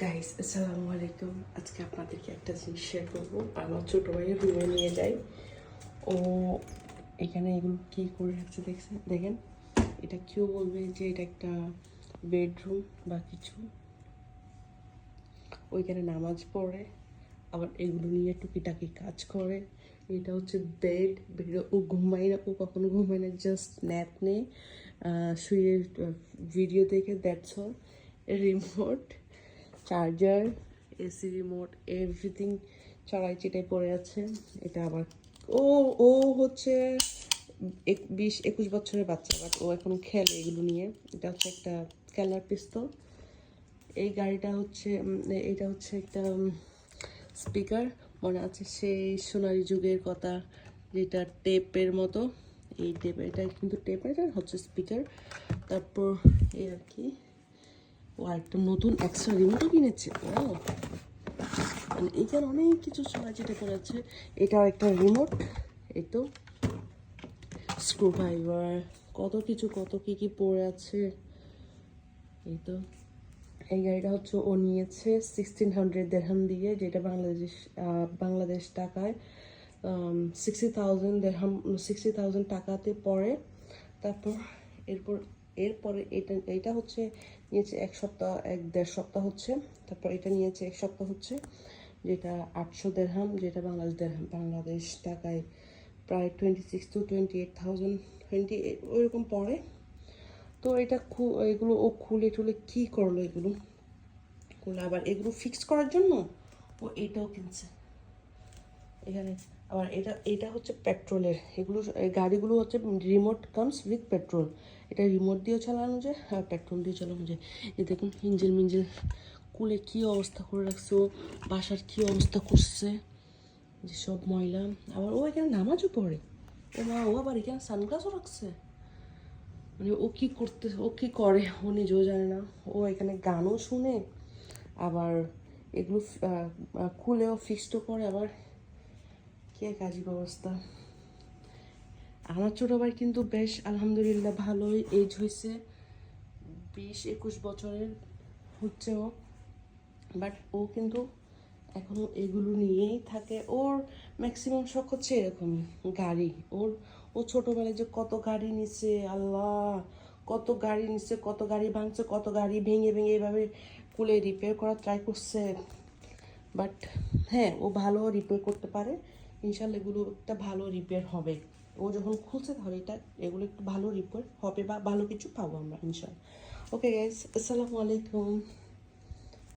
Guys আসসালামু আলাইকুম। আজকে আপনাদেরকে একটা জিনিস শেয়ার করবো। আমার ছোটো ভাইয়ের রুমে নিয়ে যাই। ও এখানে এগুলো কী করে রাখছে দেখেন। এটা কেউ বলবে যে এটা একটা বেডরুম বা কিছু। ওইখানে নামাজ পড়ে, আবার এগুলো নিয়ে টুকিটাকি কাজ করে। এটা হচ্ছে বেডে ও ঘুমায় না, ও কখনো ঘুমায় না, জাস্ট ন্যাপ নেই, শুয়ে ভিডিও দেখে। That's all. Remote, charger, AC remote, everything চড়াই চিটাই পড়ে আছে। এটা আবার ও ও হচ্ছে 20-21 বছরের বাচ্চা, বাট ও এখন খেলে এগুলো নিয়ে। এটা হচ্ছে একটা খেলার পিস্তল। এই গাড়িটা হচ্ছে এটা হচ্ছে একটা স্পিকার। মনে আছে সেই সোনালি যুগের কথা, যেটা টেপের মতো। এই টেপ, এটা কিন্তু টেপ, এটা হচ্ছে স্পিকার। তারপর এই আর কি, ও একটা নতুন এক্সট্রা রিমোটও কিনেছে। ও মানে এখানে অনেক কিছু চলা যেটা করেছে। এটাও একটা রিমোট। এই তো স্ক্রু ড্রাইভার, কত কিছু, কত কি পড়ে আছে। এই তো এই গাড়িটা হচ্ছে ও নিয়েছে 1600 দেরহাম দিয়ে, যেটা বাংলাদেশ টাকায় 60,000 দেরহাম, 60,000 টাকাতে পড়ে। তারপর এরপরে এটা হচ্ছে নিয়েছে 1.5 সপ্তাহ হচ্ছে। তারপর এটা নিয়েছে 1 সপ্তাহ হচ্ছে, যেটা 800 দেরহাম, যেটা বাংলাদেশ টাকায় প্রায় 26 to 28,000, 28 ওইরকম পড়ে। তো এটা এগুলো ও খুলে টুলে কী করলো, এগুলো করলে আবার এগুলো ফিক্স করার জন্য ও এটাও কিনছে এখানে। আবার এটা এটা হচ্ছে পেট্রোলের। এগুলো এই গাড়িগুলো হচ্ছে রিমোট কামস উইথ পেট্রোল। এটা রিমোট দিয়েও চালানো যায় আর পেট্রোল দিয়ে চালানো যায়। এই দেখুন ইঞ্জিল মিঞ্জিল কুলে কী অবস্থা করে রাখছে, ও বাসার কী অবস্থা করছে, যেসব ময়লা। আবার ও এখানে নামাজও পড়ে। ও মা, ও আবার এখানে সানগ্লাসও রাখছে। মানে ও কী করতে, ও কী করে ও নিজেও জানে না। ও এখানে গানও শুনে, আবার এগুলো খুলেও ফিক্সডও করে। আবার কি এক আজীব অবস্থা। আমার ছোটো ভাই কিন্তু বেশ আলহামদুলিল্লাহ ভালোই এজ হয়েছে, 20-21 বছরের হচ্ছে ও। বাট ও কিন্তু এখনও এগুলো নিয়েই থাকে। ওর ম্যাক্সিমাম শখ হচ্ছে এরকমই, গাড়ি। ও ছোটোবেলায় যে কত গাড়ি নিচ্ছে, আল্লাহ, কত গাড়ি নিচ্ছে, কত গাড়ি ভাঙছে, কত গাড়ি ভেঙে ভেঙে এইভাবে খুলে রিপেয়ার করার ট্রাই করছে। বাট হ্যাঁ, ও ভালো রিপেয়ার করতে পারে। ইনশাল্লাহ এগুলো একটা ভালো রিপেয়ার হবে। ও যখন খুলছে তাহলে এগুলো একটু ভালো রিপেয়ার হবে বা ভালো কিছু পাবো আমরা ইনশাল্লাহ। ওকে গাইস, আসসালামু আলাইকুম।